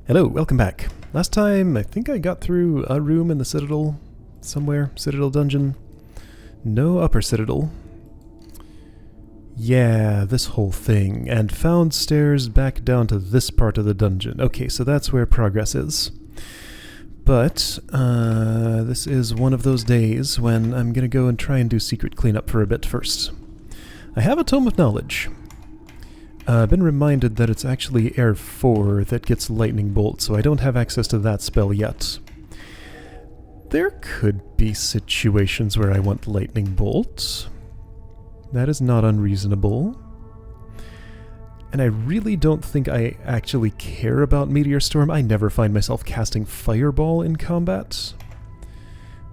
Hello, welcome back. Last time, I think I got through a room in the Citadel somewhere. Citadel dungeon. No upper Citadel. Yeah, this whole thing. And found stairs back down to this part of the dungeon. Okay, so that's where progress is. But, this is one of those days when I'm gonna go and try and do secret cleanup for a bit first. I have a Tome of Knowledge. I've been reminded that it's actually Air 4 that gets Lightning Bolt, so I don't have access to that spell yet. There could be situations where I want Lightning Bolt. That is not unreasonable. And I really don't think I actually care about Meteor Storm. I never find myself casting Fireball in combat.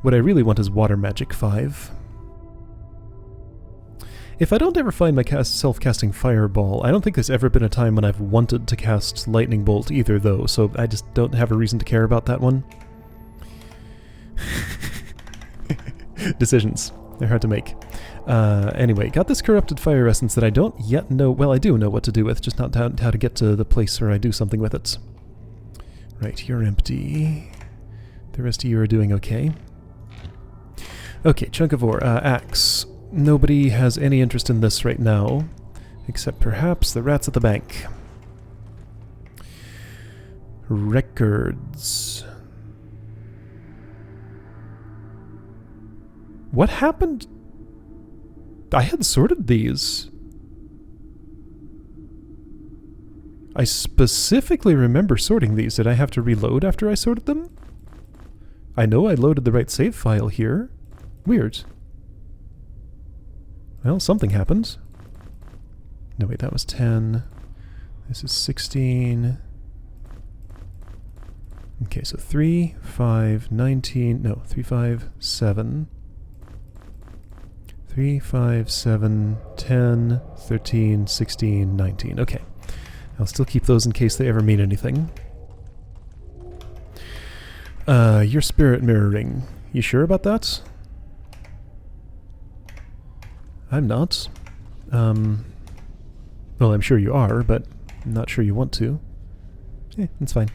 What I really want is Water Magic 5. If I don't ever find myself casting Fireball, I don't think there's ever been a time when I've wanted to cast Lightning Bolt either, though, so I just don't have a reason to care about that one. Decisions. They're hard to make. Anyway, got this Corrupted Fire Essence that I don't yet know... Well, I do know what to do with, just not how to get to the place where I do something with it. Right, you're empty. The rest of you are doing okay. Okay, Chunk of Ore. Axe. Nobody has any interest in this right now, except perhaps the rats at the bank. Records. What happened? I had sorted these. I specifically remember sorting these. Did I have to reload after I sorted them? I know I loaded the right save file here. Weird. Well, something happened. No, wait, that was 10. This is 16. Okay, so 3, 5, 19. No, 3, 5, 7. 3, 5, 7, 10, 13, 16, 19. Okay. I'll still keep those in case they ever mean anything. Your spirit mirroring. You sure about that? I'm not. Well, I'm sure you are, but I'm not sure you want to. It's fine.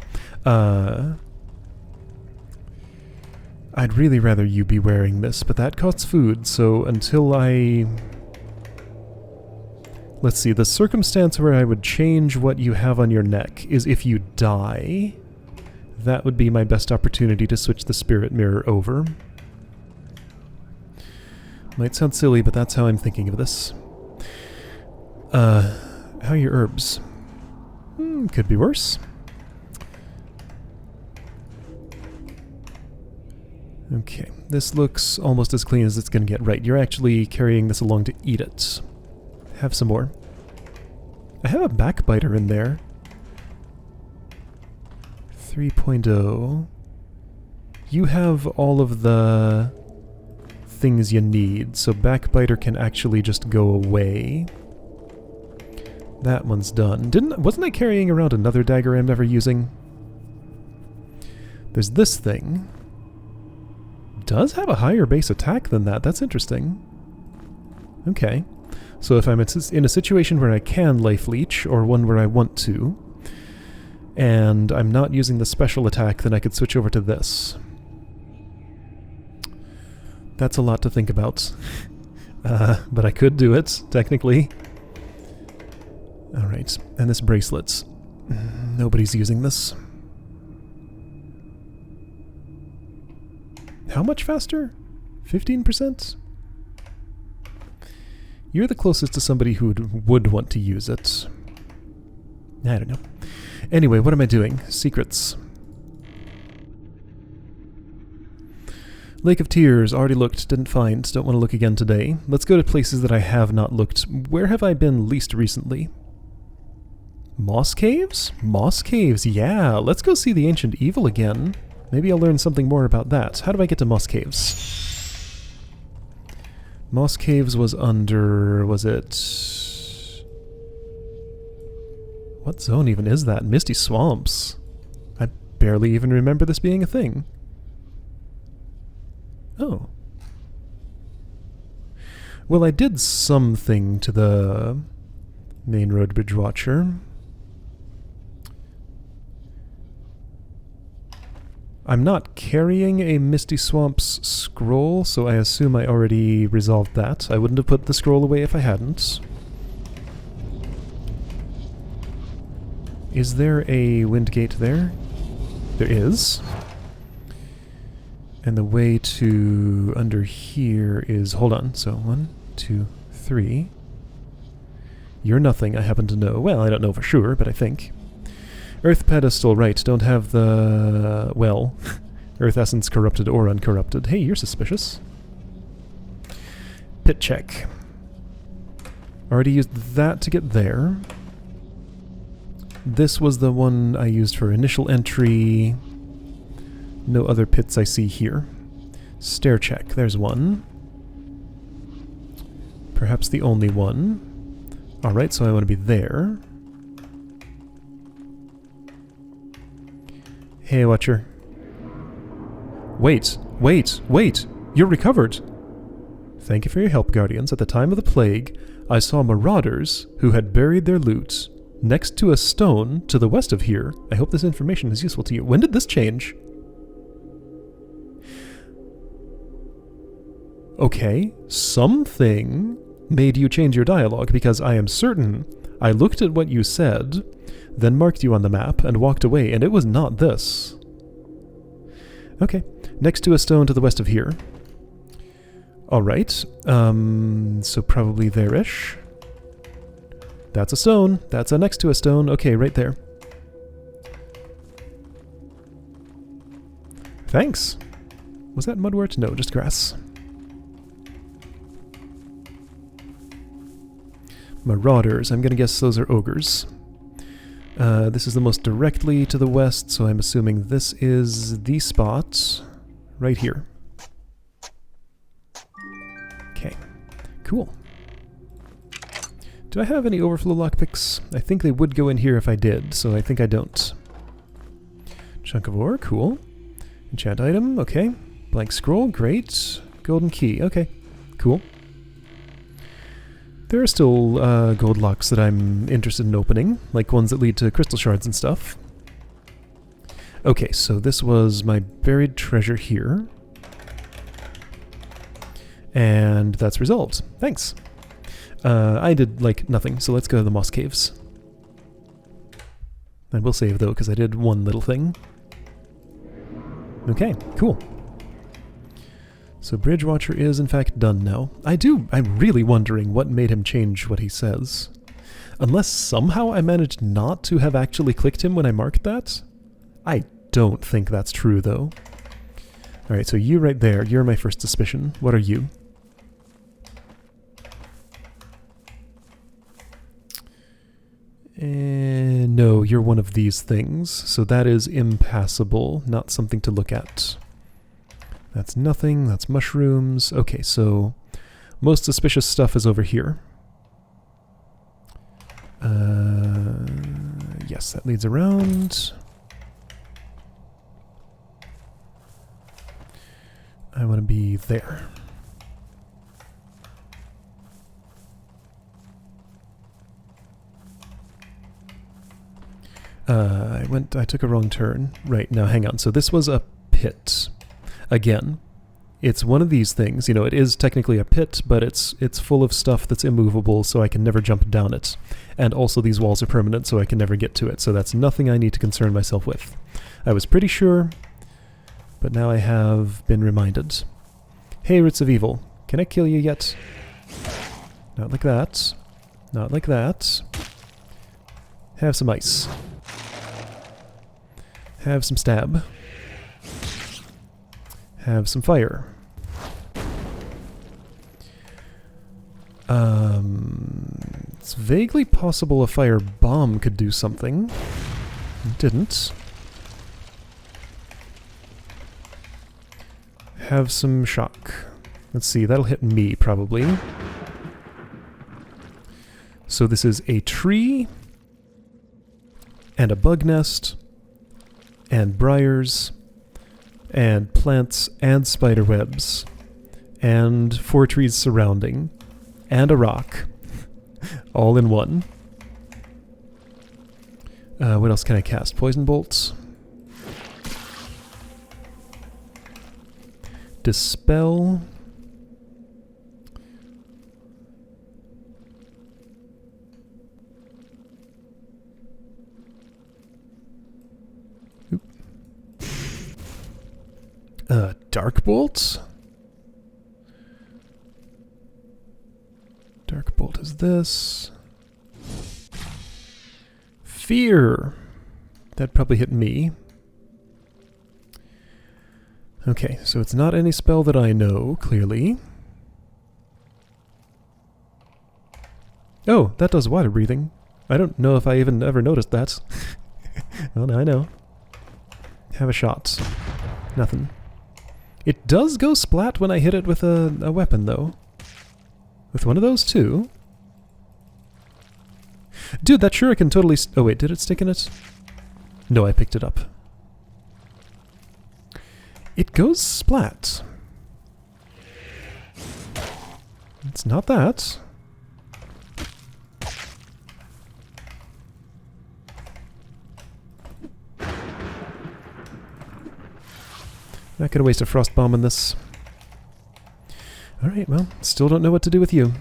I'd really rather you be wearing this, but that costs food, so until I... Let's see, the circumstance where I would change what you have on your neck is if you die. That would be my best opportunity to switch the spirit mirror over. Might sound silly, but that's how I'm thinking of this. How are your herbs? Could be worse. Okay, this looks almost as clean as it's going to get. Right, you're actually carrying this along to eat it. Have some more. I have a backbiter in there. 3.0. You have all of the things you need, so backbiter can actually just go away. That one's done. Wasn't I carrying around another dagger I'm never using? There's this thing. Does have a higher base attack than that. That's interesting. Okay. So if I'm in a situation where I can life leech, or one where I want to, and I'm not using the special attack, then I could switch over to this. That's a lot to think about. But I could do it, technically. Alright, and this bracelet. Nobody's using this. How much faster? 15%? You're the closest to somebody who would want to use it. I don't know. Anyway, what am I doing? Secrets. Lake of Tears, already looked, didn't find, don't want to look again today. Let's go to places that I have not looked. Where have I been least recently? Moss Caves? Moss Caves, yeah. Let's go see the Ancient Evil again. Maybe I'll learn something more about that. How do I get to Moss Caves? Moss Caves was under... was it... What zone even is that? Misty Swamps. I barely even remember this being a thing. Oh. Well, I did something to the main road bridge watcher. I'm not carrying a Misty Swamps scroll, so I assume I already resolved that. I wouldn't have put the scroll away if I hadn't. Is there a wind gate there? There is. And the way to under here is... Hold on. So 1, 2, 3. You're nothing, I happen to know. Well, I don't know for sure, but I think. Earth pedestal, right. Don't have the... well, Earth essence corrupted or uncorrupted. Hey, you're suspicious. Pit check. Already used that to get there. This was the one I used for initial entry. No other pits I see here. Stair check. There's one. Perhaps the only one. Alright, so I want to be there. Hey, Watcher. Wait, wait, wait! You're recovered! Thank you for your help, Guardians. At the time of the plague, I saw Marauders who had buried their loot next to a stone to the west of here. I hope this information is useful to you. When did this change? Okay, something made you change your dialogue, because I am certain I looked at what you said, then marked you on the map and walked away, and it was not this. Okay, next to a stone to the west of here. Alright, so probably there-ish. That's a stone. That's a next to a stone. Okay, right there. Thanks. Was that mudwort? No, just grass. Marauders. I'm gonna guess those are ogres. This is the most directly to the west, so I'm assuming this is the spot right here. Okay, cool. Do I have any overflow lockpicks? I think they would go in here if I did, so I think I don't. Chunk of ore, cool. Enchant item, okay. Blank scroll, great. Golden key, okay, cool. There are still gold locks that I'm interested in opening, like ones that lead to crystal shards and stuff. Okay, so this was my buried treasure here. And that's resolved. Thanks. I did, like, nothing, so let's go to the Moss Caves. I will save, though, because I did one little thing. Okay, cool. So Bridge Watcher is, in fact, done now. I'm really wondering what made him change what he says. Unless somehow I managed not to have actually clicked him when I marked that? I don't think that's true, though. Alright, so you right there, you're my first suspicion. What are you? No, you're one of these things, so that is impassable, not something to look at. That's nothing, that's mushrooms. Okay, so most suspicious stuff is over here. Yes, that leads around. I want to be there. I took a wrong turn. Right, now hang on. So this was a pit. Again, it's one of these things, you know, it is technically a pit, but it's full of stuff that's immovable, so I can never jump down it. And also these walls are permanent, so I can never get to it, so that's nothing I need to concern myself with. I was pretty sure, but now I have been reminded. Hey, Roots of Evil, can I kill you yet? Not like that. Not like that. Have some ice. Have some stab. Have some fire. It's vaguely possible a fire bomb could do something. It didn't. Have some shock. Let's see, that'll hit me probably. So this is a tree, and a bug nest, and briars, and plants, and spider webs, and 4 trees surrounding, and a rock, all in one. What else can I cast? Poison bolts. Dispel. Dark Bolt? Dark Bolt is this. Fear! That probably hit me. Okay, so it's not any spell that I know, clearly. Oh, that does water breathing. I don't know if I even ever noticed that. Well, now I know. Have a shot. Nothing. It does go splat when I hit it with a weapon, though. With one of those, too. Dude, that shuriken totally... oh, wait, did it stick in it? No, I picked it up. It goes splat. It's not that. Not gonna waste a frost bomb on this. Alright, well, still don't know what to do with you.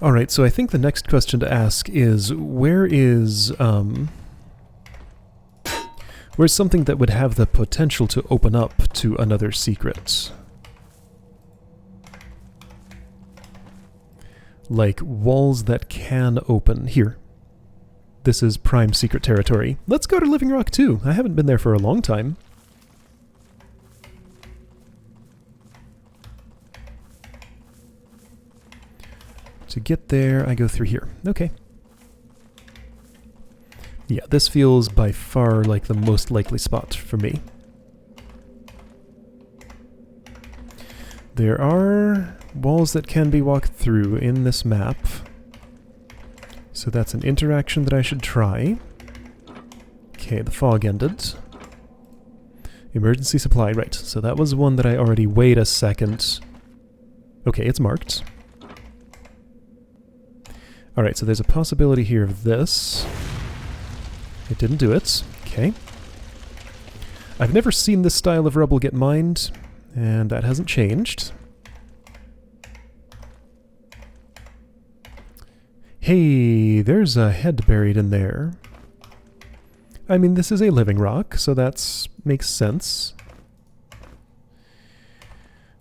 Alright, so I think the next question to ask is, where's something that would have the potential to open up to another secret? Like walls that can open. Here. This is prime secret territory. Let's go to Living Rock 2. I haven't been there for a long time. To get there, I go through here. Okay. Yeah, this feels by far like the most likely spot for me. There are walls that can be walked through in this map. So that's an interaction that I should try. Okay, the fog ended. Emergency supply, right. So that was one that I already... wait a second. Okay, it's marked. Alright, so there's a possibility here of this. It didn't do it. Okay. I've never seen this style of rubble get mined, and that hasn't changed. Hey, there's a head buried in there. I mean, this is a living rock, so that makes sense.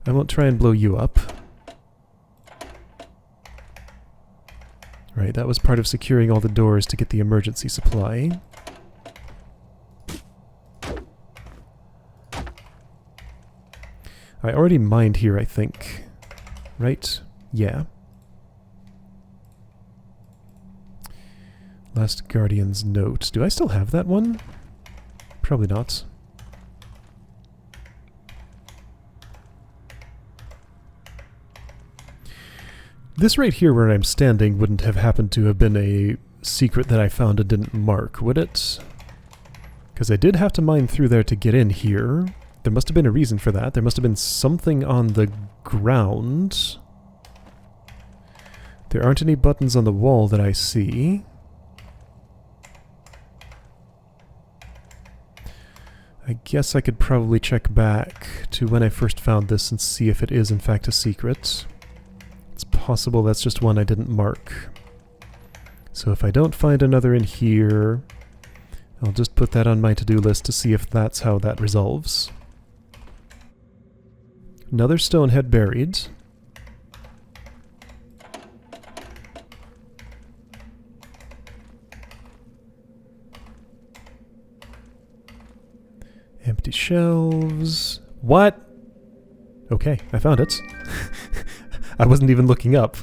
I won't try and blow you up. Right, that was part of securing all the doors to get the emergency supply. I already mined here, I think. Right? Yeah. Last Guardian's Note. Do I still have that one? Probably not. This right here where I'm standing wouldn't have happened to have been a secret that I found and didn't mark, would it? Because I did have to mine through there to get in here. There must have been a reason for that. There must have been something on the ground. There aren't any buttons on the wall that I see. I guess I could probably check back to when I first found this and see if it is in fact a secret. It's possible that's just one I didn't mark. So if I don't find another in here, I'll just put that on my to-do list to see if that's how that resolves. Another stone head buried. Empty shelves. What? Okay, I found it. I wasn't even looking up.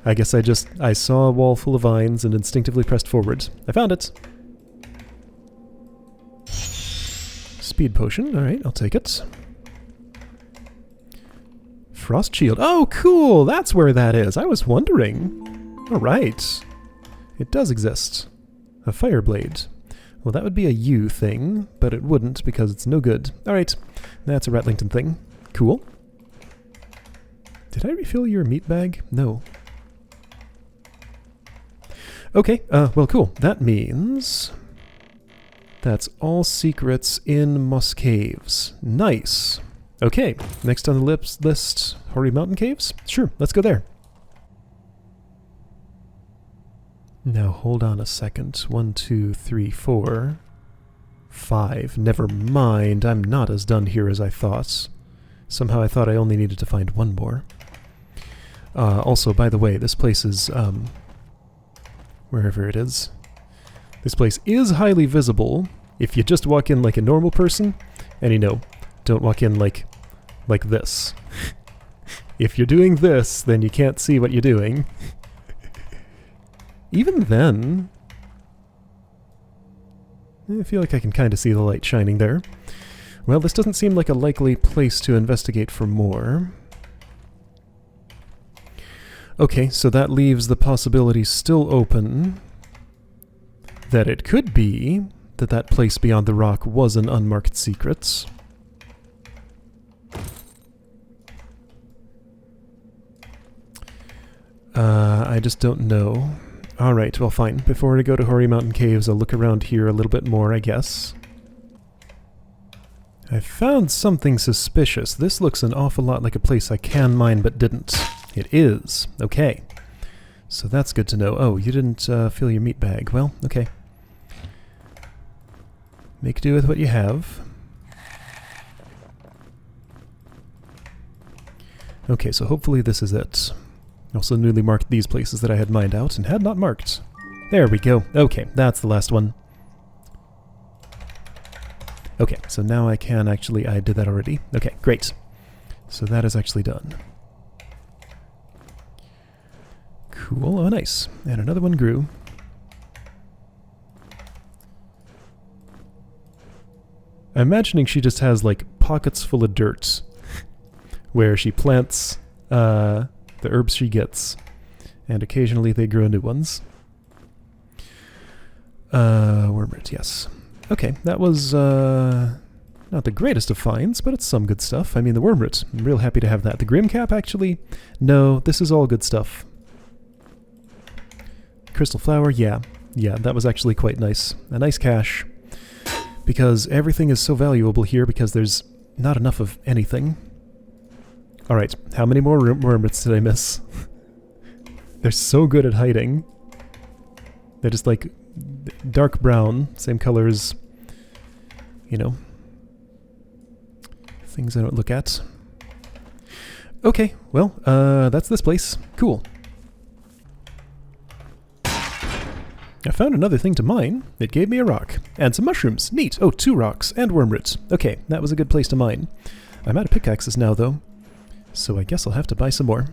I guess I saw a wall full of vines and instinctively pressed forward. I found it. Speed potion. Alright, I'll take it. Frost shield. Oh, cool! That's where that is. I was wondering. Alright. It does exist. A fire blade. Well, that would be a U thing, but it wouldn't because it's no good. Alright, that's a Ratlington thing. Cool. Did I refill your meat bag? No. Okay, well, cool. That means That's all secrets in Moss Caves. Nice. Okay, next on the list, Hoary Mountain Caves? Sure, let's go there. Now hold on a second. 1, 2, 3, 4, 5. Never mind, I'm not as done here as I thought. Somehow I thought I only needed to find one more. Also, by the way, this place is, wherever it is. This place is highly visible if you just walk in like a normal person, and you know, don't walk in like this. If you're doing this, then you can't see what you're doing. Even then, I feel like I can kind of see the light shining there. Well, this doesn't seem like a likely place to investigate for more. Okay, so that leaves the possibility still open that it could be that that place beyond the rock was an unmarked secret. I just don't know. Alright, well fine. Before I go to Hoary Mountain Caves, I'll look around here a little bit more, I guess. I found something suspicious. This looks an awful lot like a place I can mine but didn't. It is. Okay. So that's good to know. Oh, you didn't fill your meat bag. Well, okay. Make do with what you have. Okay, so hopefully this is it. I also newly marked these places that I had mined out and had not marked. There we go. Okay, that's the last one. Okay, so now I can actually... I did that already. Okay, great. So that is actually done. Cool. Oh, nice. And another one grew. I'm imagining she just has, like, pockets full of dirt where she plants the herbs she gets, and occasionally they grow new ones. Wormroot, yes. Okay, that was not the greatest of finds, but it's some good stuff. I mean, the wormroot, I'm real happy to have that. The Grimcap, actually, no, this is all good stuff. Crystal flower, yeah, that was actually quite nice. A nice cache, because everything is so valuable here because there's not enough of anything. Alright, how many more wormroots did I miss? They're so good at hiding. They're just like dark brown, same color as, you know, things I don't look at. Okay, well, that's this place. Cool. I found another thing to mine. It gave me a rock. And some mushrooms. Neat. Oh, 2 rocks and wormroots. Okay, that was a good place to mine. I'm out of pickaxes now, though. So I guess I'll have to buy some more.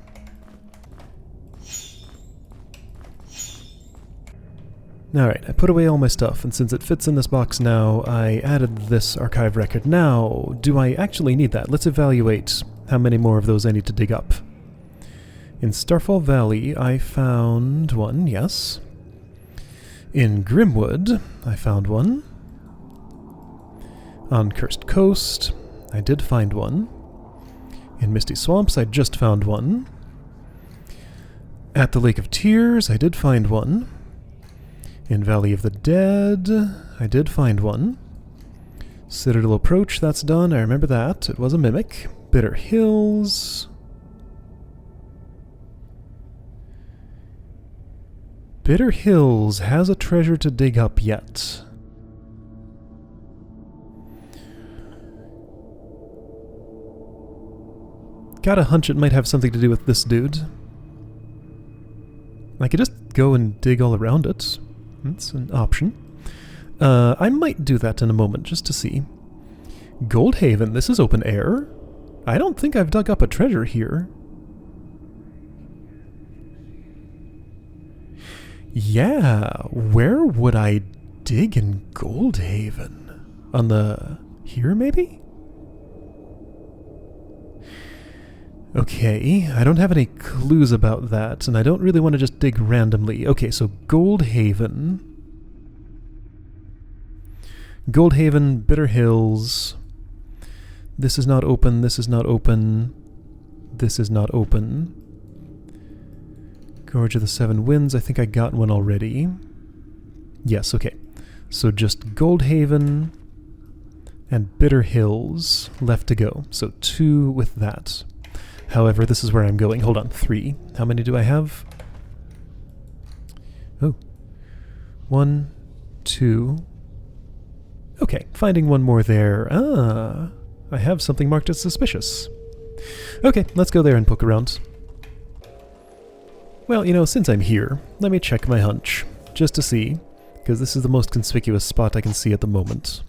Alright, I put away all my stuff, and since it fits in this box now, I added this archive record. Now, do I actually need that? Let's evaluate how many more of those I need to dig up. In Starfall Valley, I found one, yes. In Grimwood, I found one. On Cursed Coast, I did find one. In Misty Swamps, I just found one. At the Lake of Tears, I did find one. In Valley of the Dead, I did find one. Citadel Approach, that's done. I remember that. It was a mimic. Bitter Hills. Bitter Hills has a treasure to dig up yet. Got a hunch it might have something to do with this dude. I could just go and dig all around it. That's an option. I might do that in a moment, just to see. Goldhaven, this is open air. I don't think I've dug up a treasure here. Yeah, where would I dig in Goldhaven? On the... here, maybe? Okay, I don't have any clues about that, and I don't really want to just dig randomly. Okay, so Goldhaven. Goldhaven, Bitter Hills. This is not open, this is not open. This is not open. Gorge of the Seven Winds, I think I got one already. Yes, okay. So just Goldhaven and Bitter Hills left to go. So 2 with that. However, this is where I'm going. Hold on, 3. How many do I have? Oh. 1, 2. Okay, finding one more there. Ah, I have something marked as suspicious. Okay, let's go there and poke around. Well, you know, since I'm here, let me check my hunch, just to see, because this is the most conspicuous spot I can see at the moment.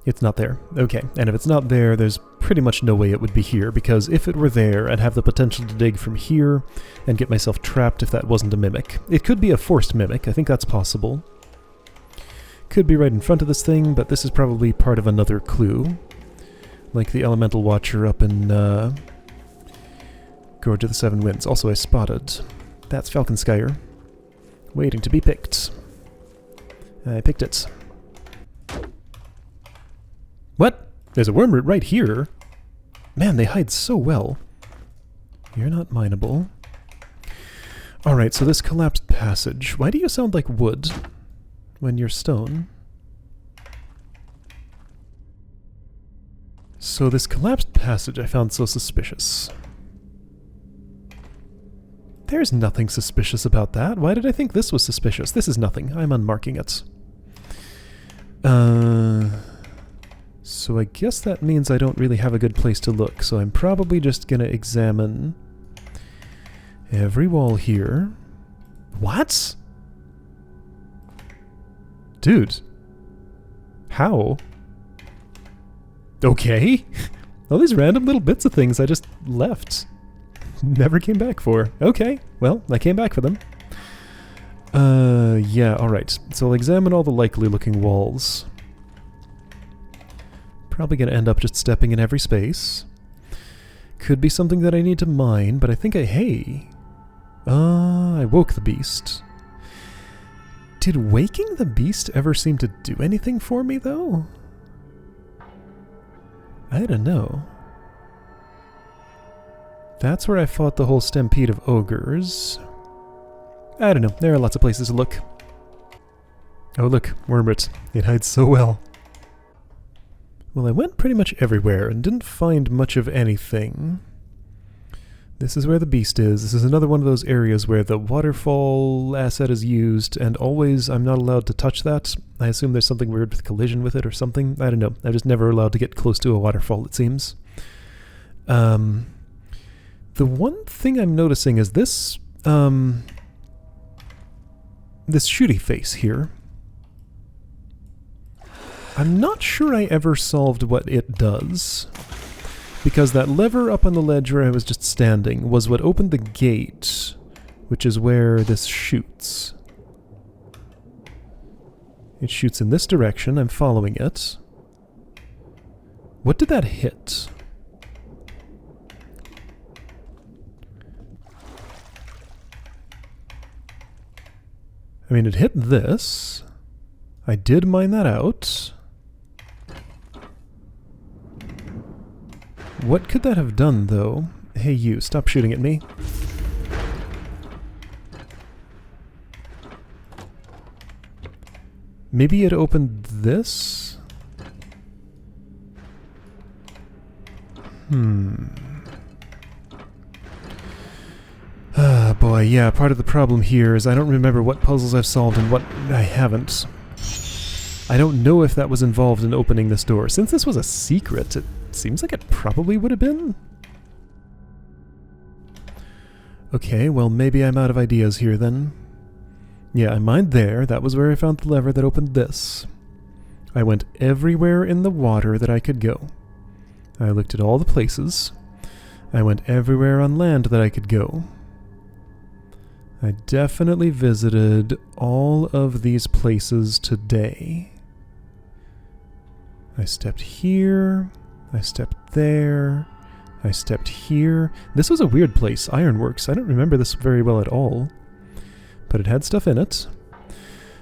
It's not there. Okay, and if it's not there, there's pretty much no way it would be here, because if it were there, I'd have the potential to dig from here and get myself trapped if that wasn't a mimic. It could be a forced mimic, I think that's possible. Could be right in front of this thing, but this is probably part of another clue. Like the Elemental Watcher up in Gorge of the Seven Winds. Also I spotted. That's Falconskyer. Waiting to be picked. I picked it. What? There's a wormroot right here. Man, they hide so well. You're not mineable. Alright, so this collapsed passage. Why do you sound like wood when you're stone? So this collapsed passage I found so suspicious. There's nothing suspicious about that. Why did I think this was suspicious? This is nothing. I'm unmarking it. So I guess that means I don't really have a good place to look, so I'm probably just gonna examine every wall here. What? Dude. How? Okay. All these random little bits of things I just left. Never came back for. Okay, well, I came back for them. Yeah, alright. So I'll examine all the likely looking walls. Probably gonna end up just stepping in every space. Could be something that I need to mine, but I think hey. I woke the beast. Did waking the beast ever seem to do anything for me, though? I don't know. That's where I fought the whole stampede of ogres. I don't know, there are lots of places to look. Oh look, Wormrit. It hides so well. Well, I went pretty much everywhere and didn't find much of anything. This is where the beast is. This is another one of those areas where the waterfall asset is used, and always I'm not allowed to touch that. I assume there's something weird with collision with it or something. I don't know. I'm just never allowed to get close to a waterfall, it seems. The one thing I'm noticing is this, this shooty face here. I'm not sure I ever solved what it does. Because that lever up on the ledge where I was just standing was what opened the gate, which is where this shoots. It shoots in this direction, I'm following it. What did that hit? I mean, it hit this. I did mine that out. What could that have done, though? Hey, you, stop shooting at me. Maybe it opened this? Ah, boy, yeah, part of the problem here is I don't remember what puzzles I've solved and what I haven't. I don't know if that was involved in opening this door. Since this was a secret, it seems like it probably would have been. Okay, well maybe I'm out of ideas here then. Yeah, I mined there. That was where I found the lever that opened this. I went everywhere in the water that I could go. I looked at all the places. I went everywhere on land that I could go. I definitely visited all of these places today. I stepped here. I stepped there. I stepped here. This was a weird place, Ironworks. I don't remember this very well at all. But it had stuff in it.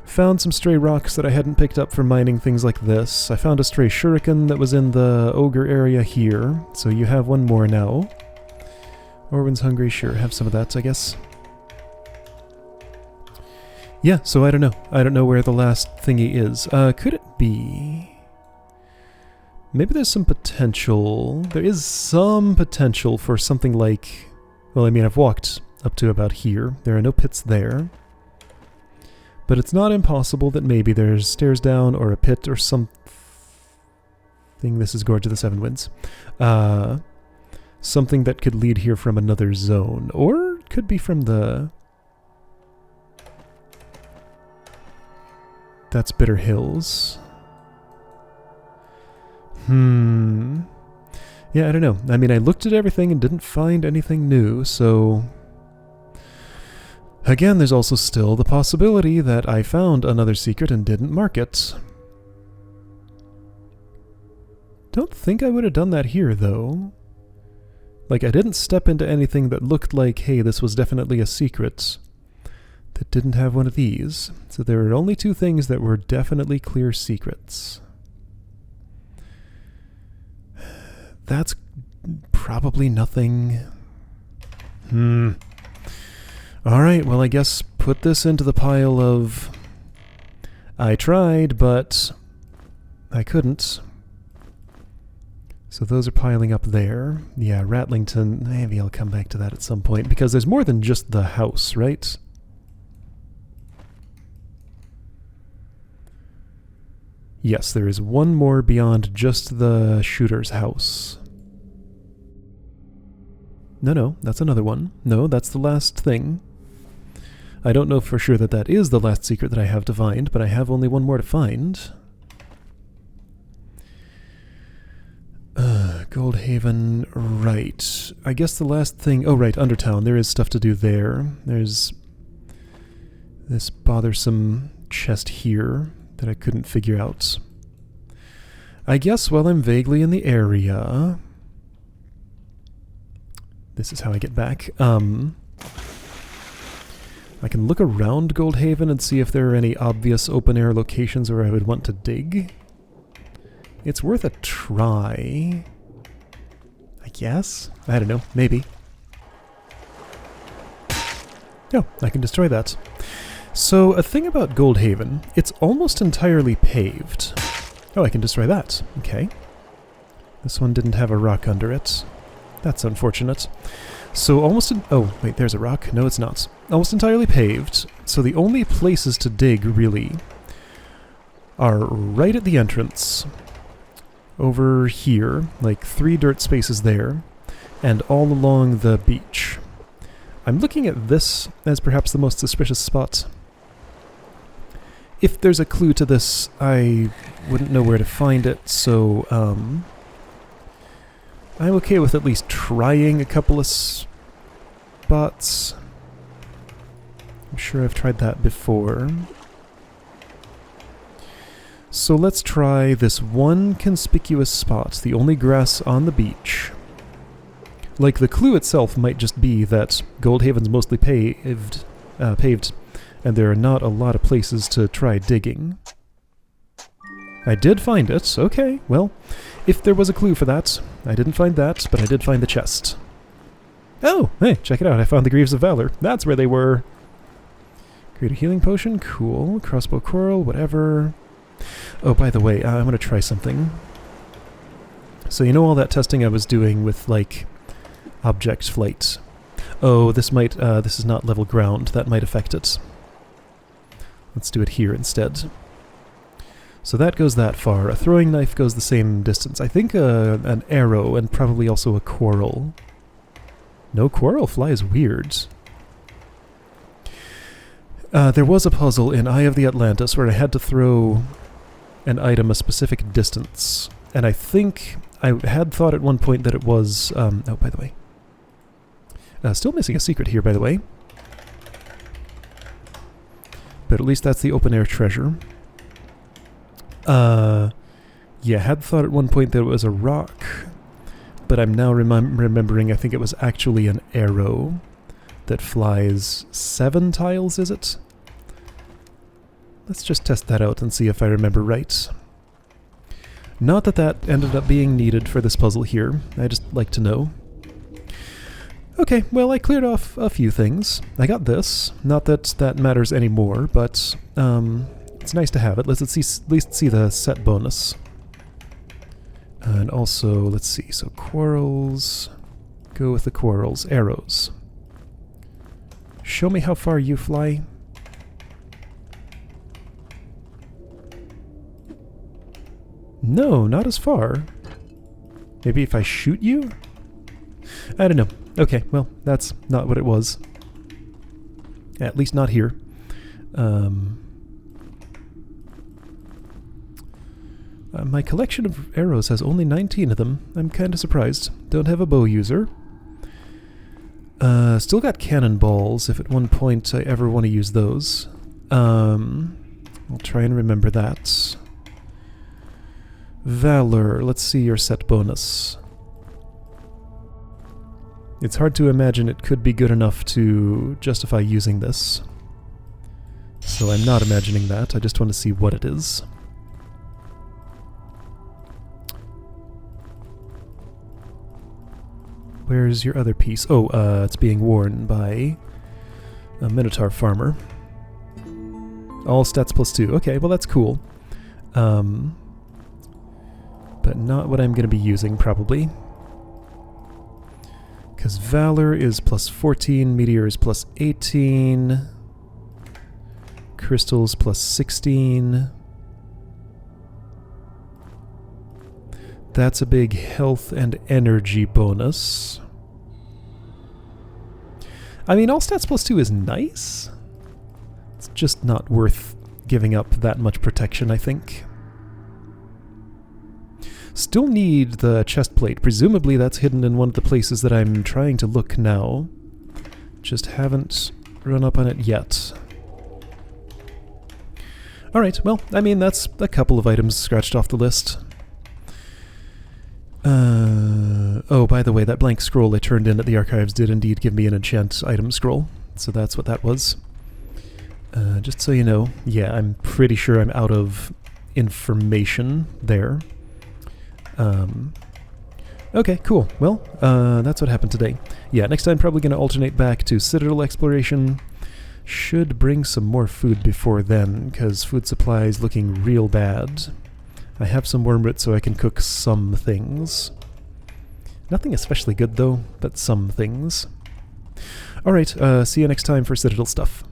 Found some stray rocks that I hadn't picked up for mining things like this. I found a stray shuriken that was in the ogre area here. So you have one more now. Orwin's hungry, sure, have some of that, I guess. Yeah, so I don't know. I don't know where the last thingy is. Could it be... Maybe there's some potential. There is some potential for something like... Well, I mean, I've walked up to about here. There are no pits there. But it's not impossible that maybe there's stairs down or a pit or something. This is Gorge of the Seven Winds. Something that could lead here from another zone. Or it could be from the... That's Bitter Hills. Yeah, I don't know. I mean, I looked at everything and didn't find anything new, so... Again, there's also still the possibility that I found another secret and didn't mark it. Don't think I would have done that here, though. Like, I didn't step into anything that looked like, hey, this was definitely a secret. That didn't have one of these. So there are only two things that were definitely clear secrets. That's probably nothing. Alright, well I guess put this into the pile of... I tried, but I couldn't. So those are piling up there. Yeah, Ratlington, maybe I'll come back to that at some point, because there's more than just the house, right? Yes, there is one more beyond just the shooter's house. No, that's another one. No, that's the last thing. I don't know for sure that that is the last secret that I have to find, but I have only one more to find. Goldhaven, right. I guess the last thing... Oh, right, Undertown. There is stuff to do there. There's this bothersome chest here that I couldn't figure out. I guess while I'm vaguely in the area... This is how I get back. I can look around Goldhaven and see if there are any obvious open-air locations where I would want to dig. It's worth a try. I guess? I don't know. Maybe. Oh, I can destroy that. So, a thing about Goldhaven, it's almost entirely paved. Oh, I can destroy that. Okay. This one didn't have a rock under it. That's unfortunate. So almost... Oh, wait, there's a rock. No, it's not. Almost entirely paved. So the only places to dig, really, are right at the entrance. Over here, like 3 dirt spaces there, and all along the beach. I'm looking at this as perhaps the most suspicious spot. If there's a clue to this, I wouldn't know where to find it, so, I'm okay with at least trying a couple of spots. I'm sure I've tried that before. So let's try this one conspicuous spot, the only grass on the beach. Like, the clue itself might just be that Goldhaven's mostly paved, and there are not a lot of places to try digging. I did find it. Okay, well, if there was a clue for that, I didn't find that, but I did find the chest. Oh, hey, check it out. I found the Greaves of Valor. That's where they were. Create a healing potion. Cool. Crossbow coral, whatever. Oh, by the way, I'm going to try something. So you know all that testing I was doing with, like, object flight? Oh, this might, this is not level ground. That might affect it. Let's do it here instead. So that goes that far. A throwing knife goes the same distance. I think an arrow and probably also a quarrel. No, quarrel flies weird. There was a puzzle in Eye of the Atlantis where I had to throw an item a specific distance. And I think I had thought at one point that it was... oh, by the way. Still missing a secret here, by the way. But at least that's the open-air treasure. Yeah, had thought at one point that it was a rock, but I'm now remembering I think it was actually an arrow that flies 7 tiles, is it? Let's just test that out and see if I remember right. Not that that ended up being needed for this puzzle here, I just like to know. Okay, well, I cleared off a few things. I got this. Not that that matters anymore, but it's nice to have it. Let's at least see the set bonus. And also, let's see, so quarrels. Go with the quarrels. Arrows. Show me how far you fly. No, not as far. Maybe if I shoot you? I don't know. Okay, well, that's not what it was. At least not here. My collection of arrows has only 19 of them. I'm kind of surprised. Don't have a bow user. Still got cannonballs, if at one point I ever want to use those. I'll try and remember that. Valor, let's see your set bonus. It's hard to imagine it could be good enough to justify using this. So I'm not imagining that, I just want to see what it is. Where's your other piece? Oh, it's being worn by a Minotaur farmer. All stats +2. Okay, well that's cool. But not what I'm going to be using, probably. Because Valor is +14, Meteor is +18, Crystals +16. That's a big health and energy bonus. I mean, all stats +2 is nice. It's just not worth giving up that much protection, I think. Still need the chest plate. Presumably that's hidden in one of the places that I'm trying to look now. Just haven't run up on it yet. Alright, well, I mean, that's a couple of items scratched off the list. Oh, by the way, that blank scroll I turned in at the archives did indeed give me an enchant item scroll. So that's what that was. Just so you know, yeah, I'm pretty sure I'm out of information there. Okay, cool. Well, that's what happened today. Yeah, next time probably going to alternate back to Citadel exploration. Should bring some more food before then, because food supply is looking real bad. I have some wormwood so I can cook some things. Nothing especially good though, but some things. Alright, see you next time for Citadel stuff.